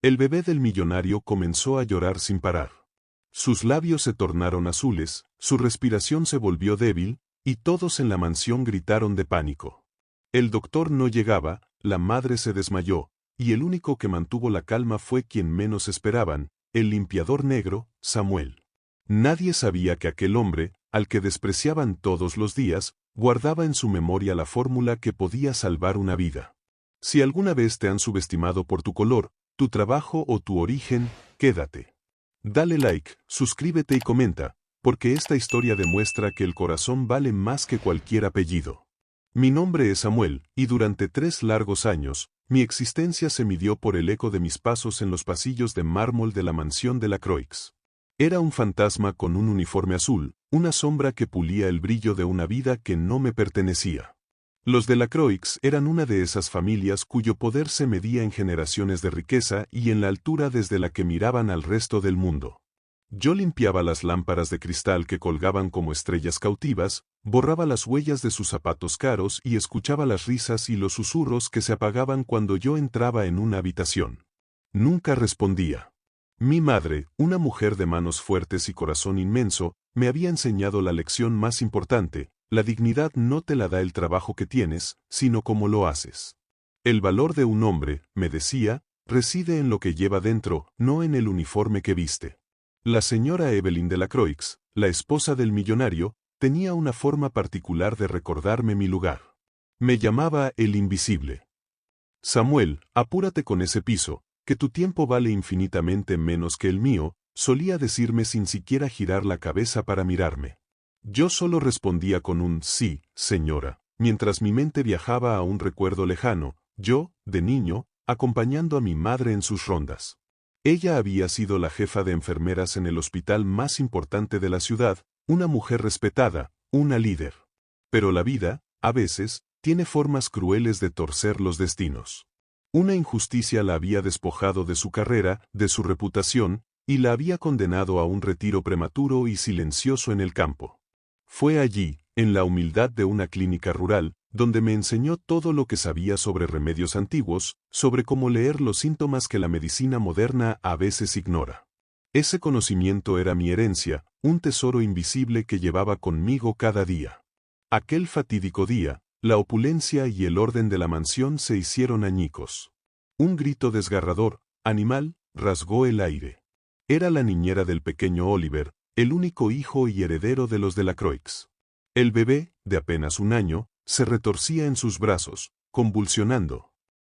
El bebé del millonario comenzó a llorar sin parar. Sus labios se tornaron azules, su respiración se volvió débil, y todos en la mansión gritaron de pánico. El doctor no llegaba, la madre se desmayó, y el único que mantuvo la calma fue quien menos esperaban, el limpiador negro, Samuel. Nadie sabía que aquel hombre, al que despreciaban todos los días, guardaba en su memoria la fórmula que podía salvar una vida. Si alguna vez te han subestimado por tu color, tu trabajo o tu origen, quédate. Dale like, suscríbete y comenta, porque esta historia demuestra que el corazón vale más que cualquier apellido. Mi nombre es Samuel, y durante 3 largos años, mi existencia se midió por el eco de mis pasos en los pasillos de mármol de la mansión de la Croix. Era un fantasma con un uniforme azul, una sombra que pulía el brillo de una vida que no me pertenecía. Los de la Croix eran una de esas familias cuyo poder se medía en generaciones de riqueza y en la altura desde la que miraban al resto del mundo. Yo limpiaba las lámparas de cristal que colgaban como estrellas cautivas, borraba las huellas de sus zapatos caros y escuchaba las risas y los susurros que se apagaban cuando yo entraba en una habitación. Nunca respondía. Mi madre, una mujer de manos fuertes y corazón inmenso, me había enseñado la lección más importante: la dignidad no te la da el trabajo que tienes, sino cómo lo haces. El valor de un hombre, me decía, reside en lo que lleva dentro, no en el uniforme que viste. La señora Evelyn de la Croix, la esposa del millonario, tenía una forma particular de recordarme mi lugar. Me llamaba el invisible. Samuel, apúrate con ese piso, que tu tiempo vale infinitamente menos que el mío, solía decirme sin siquiera girar la cabeza para mirarme. Yo solo respondía con un sí, señora, mientras mi mente viajaba a un recuerdo lejano, yo, de niño, acompañando a mi madre en sus rondas. Ella había sido la jefa de enfermeras en el hospital más importante de la ciudad, una mujer respetada, una líder. Pero la vida, a veces, tiene formas crueles de torcer los destinos. Una injusticia la había despojado de su carrera, de su reputación, y la había condenado a un retiro prematuro y silencioso en el campo. Fue allí, en la humildad de una clínica rural, donde me enseñó todo lo que sabía sobre remedios antiguos, sobre cómo leer los síntomas que la medicina moderna a veces ignora. Ese conocimiento era mi herencia, un tesoro invisible que llevaba conmigo cada día. Aquel fatídico día, la opulencia y el orden de la mansión se hicieron añicos. Un grito desgarrador, animal, rasgó el aire. Era la niñera del pequeño Oliver, el único hijo y heredero de los de la Croix. El bebé, de apenas 1 año, se retorcía en sus brazos, convulsionando.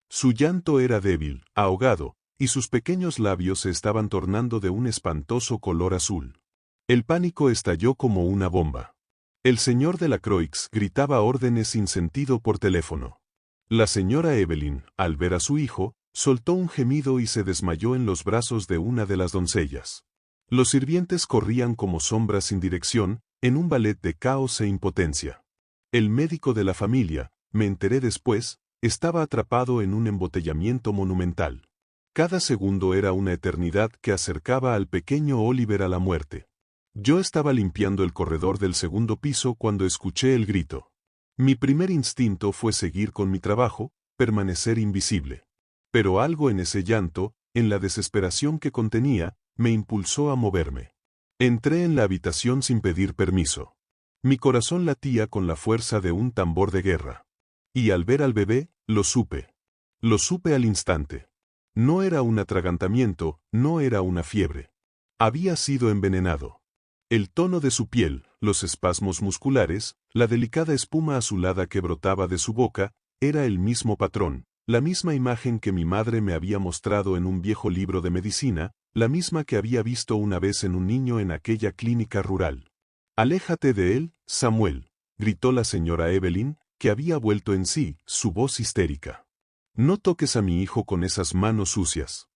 Su llanto era débil, ahogado, y sus pequeños labios se estaban tornando de un espantoso color azul. El pánico estalló como una bomba. El señor de la Croix gritaba órdenes sin sentido por teléfono. La señora Evelyn, al ver a su hijo, soltó un gemido y se desmayó en los brazos de una de las doncellas. Los sirvientes corrían como sombras sin dirección, en un ballet de caos e impotencia. El médico de la familia, me enteré después, estaba atrapado en un embotellamiento monumental. Cada segundo era una eternidad que acercaba al pequeño Oliver a la muerte. Yo estaba limpiando el corredor del 2.º piso cuando escuché el grito. Mi primer instinto fue seguir con mi trabajo, permanecer invisible. Pero algo en ese llanto, en la desesperación que contenía, me impulsó a moverme. Entré en la habitación sin pedir permiso. Mi corazón latía con la fuerza de un tambor de guerra. Y al ver al bebé, lo supe. Lo supe al instante. No era un atragantamiento, no era una fiebre. Había sido envenenado. El tono de su piel, los espasmos musculares, la delicada espuma azulada que brotaba de su boca, era el mismo patrón, la misma imagen que mi madre me había mostrado en un viejo libro de medicina, la misma que había visto una vez en un niño en aquella clínica rural. «Aléjate de él, Samuel», gritó la señora Evelyn, que había vuelto en sí, su voz histérica. «No toques a mi hijo con esas manos sucias».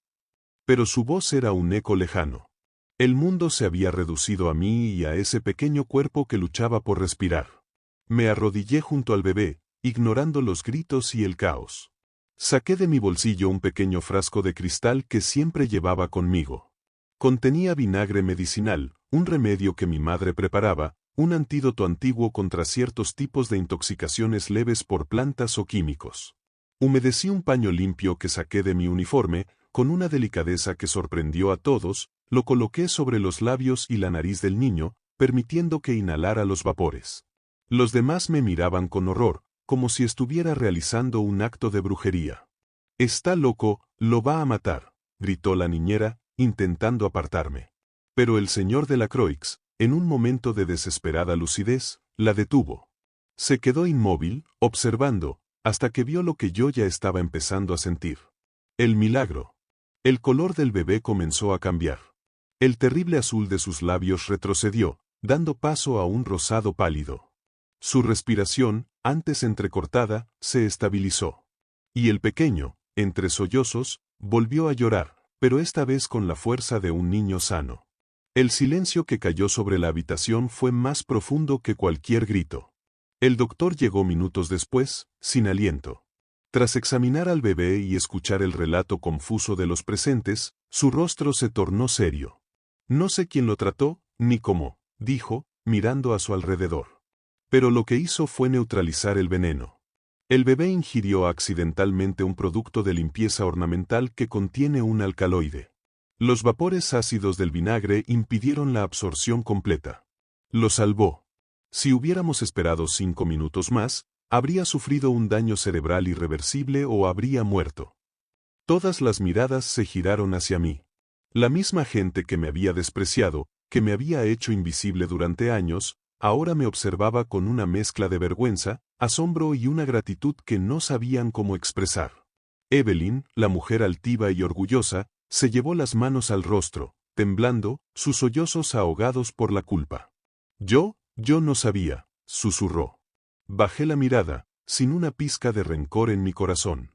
Pero su voz era un eco lejano. El mundo se había reducido a mí y a ese pequeño cuerpo que luchaba por respirar. Me arrodillé junto al bebé, ignorando los gritos y el caos. Saqué de mi bolsillo un pequeño frasco de cristal que siempre llevaba conmigo. Contenía vinagre medicinal, un remedio que mi madre preparaba, un antídoto antiguo contra ciertos tipos de intoxicaciones leves por plantas o químicos. Humedecí un paño limpio que saqué de mi uniforme, con una delicadeza que sorprendió a todos, lo coloqué sobre los labios y la nariz del niño, permitiendo que inhalara los vapores. Los demás me miraban con horror, como si estuviera realizando un acto de brujería. «Está loco, lo va a matar», gritó la niñera, intentando apartarme. Pero el señor de la Croix, en un momento de desesperada lucidez, la detuvo. Se quedó inmóvil, observando, hasta que vio lo que yo ya estaba empezando a sentir. El milagro. El color del bebé comenzó a cambiar. El terrible azul de sus labios retrocedió, dando paso a un rosado pálido. Su respiración, antes entrecortada, se estabilizó. Y el pequeño, entre sollozos, volvió a llorar, pero esta vez con la fuerza de un niño sano. El silencio que cayó sobre la habitación fue más profundo que cualquier grito. El doctor llegó minutos después, sin aliento. Tras examinar al bebé y escuchar el relato confuso de los presentes, su rostro se tornó serio. «No sé quién lo trató, ni cómo», dijo, mirando a su alrededor. «Pero lo que hizo fue neutralizar el veneno. El bebé ingirió accidentalmente un producto de limpieza ornamental que contiene un alcaloide. Los vapores ácidos del vinagre impidieron la absorción completa. Lo salvó. Si hubiéramos esperado 5 minutos más, habría sufrido un daño cerebral irreversible o habría muerto». Todas las miradas se giraron hacia mí. La misma gente que me había despreciado, que me había hecho invisible durante años, ahora me observaba con una mezcla de vergüenza, asombro y una gratitud que no sabían cómo expresar. Evelyn, la mujer altiva y orgullosa, se llevó las manos al rostro, temblando, sus sollozos ahogados por la culpa. Yo no sabía», susurró. Bajé la mirada, sin una pizca de rencor en mi corazón.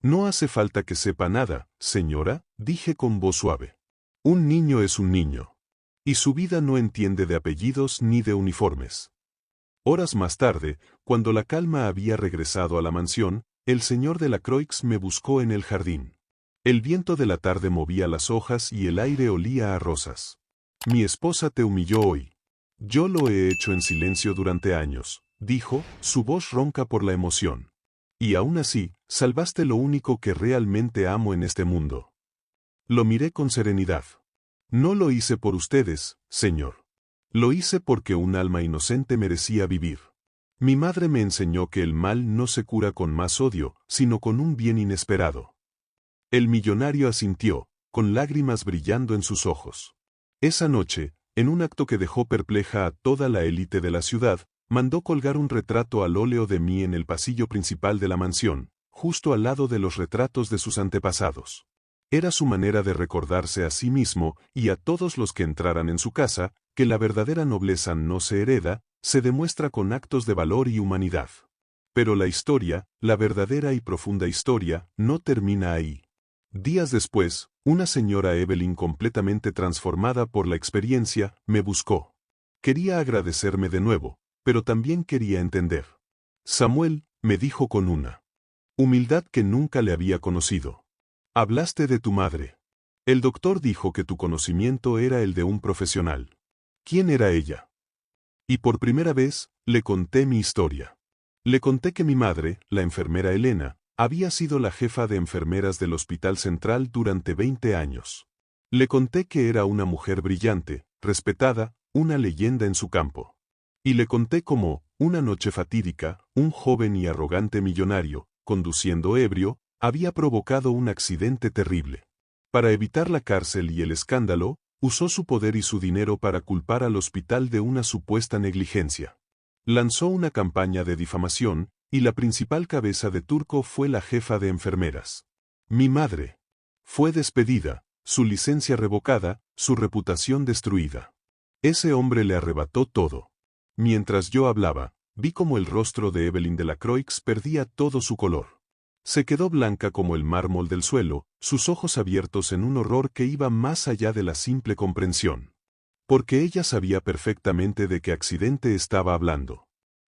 «No hace falta que sepa nada, señora», dije con voz suave. «Un niño es un niño. Y su vida no entiende de apellidos ni de uniformes». Horas más tarde, cuando la calma había regresado a la mansión, el señor de la Croix me buscó en el jardín. El viento de la tarde movía las hojas y el aire olía a rosas. «Mi esposa te humilló hoy». «Yo lo he hecho en silencio durante años», dijo, su voz ronca por la emoción. «Y aún así, salvaste lo único que realmente amo en este mundo». Lo miré con serenidad. «No lo hice por ustedes, señor. Lo hice porque un alma inocente merecía vivir. Mi madre me enseñó que el mal no se cura con más odio, sino con un bien inesperado». El millonario asintió, con lágrimas brillando en sus ojos. Esa noche, en un acto que dejó perpleja a toda la élite de la ciudad, mandó colgar un retrato al óleo de mí en el pasillo principal de la mansión, justo al lado de los retratos de sus antepasados. Era su manera de recordarse a sí mismo y a todos los que entraran en su casa, que la verdadera nobleza no se hereda, se demuestra con actos de valor y humanidad. Pero la historia, la verdadera y profunda historia, no termina ahí. Días después, una señora Evelyn completamente transformada por la experiencia, me buscó. Quería agradecerme de nuevo, pero también quería entender. «Samuel», me dijo con una humildad que nunca le había conocido. «Hablaste de tu madre. El doctor dijo que tu conocimiento era el de un profesional. ¿Quién era ella?». Y por primera vez, le conté mi historia. Le conté que mi madre, la enfermera Elena, había sido la jefa de enfermeras del Hospital Central durante 20 años. Le conté que era una mujer brillante, respetada, una leyenda en su campo. Y le conté cómo, una noche fatídica, un joven y arrogante millonario, conduciendo ebrio, había provocado un accidente terrible. Para evitar la cárcel y el escándalo, usó su poder y su dinero para culpar al hospital de una supuesta negligencia. Lanzó una campaña de difamación, y la principal cabeza de turco fue la jefa de enfermeras. Mi madre. Fue despedida, su licencia revocada, su reputación destruida. Ese hombre le arrebató todo. Mientras yo hablaba, vi como el rostro de Evelyn de la Croix perdía todo su color. Se quedó blanca como el mármol del suelo, sus ojos abiertos en un horror que iba más allá de la simple comprensión. Porque ella sabía perfectamente de qué accidente estaba hablando.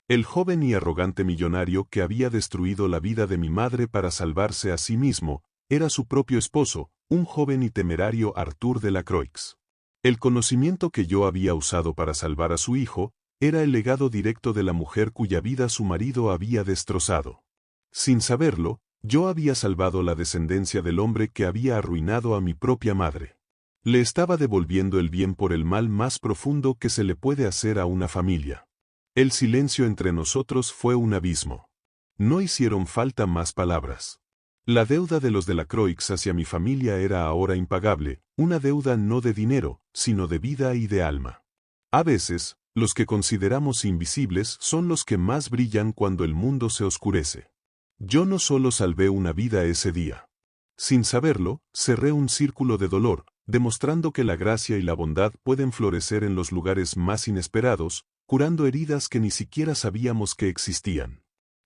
El joven y arrogante millonario que había destruido la vida de mi madre para salvarse a sí mismo, era su propio esposo, un joven y temerario Arthur de la Croix. El conocimiento que yo había usado para salvar a su hijo, era el legado directo de la mujer cuya vida su marido había destrozado. Sin saberlo, Yo había salvado la descendencia del hombre que había arruinado a mi propia madre. Le estaba devolviendo el bien por el mal más profundo que se le puede hacer a una familia. El silencio entre nosotros fue un abismo. No hicieron falta más palabras. La deuda de los Delacroix hacia mi familia era ahora impagable, una deuda no de dinero, sino de vida y de alma. A veces, los que consideramos invisibles son los que más brillan cuando el mundo se oscurece. Yo no solo salvé una vida ese día. Sin saberlo, cerré un círculo de dolor, demostrando que la gracia y la bondad pueden florecer en los lugares más inesperados, curando heridas que ni siquiera sabíamos que existían.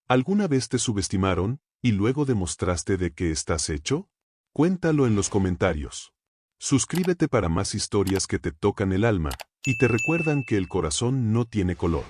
¿Alguna vez te subestimaron, y luego demostraste de qué estás hecho? Cuéntalo en los comentarios. Suscríbete para más historias que te tocan el alma, y te recuerdan que el corazón no tiene color.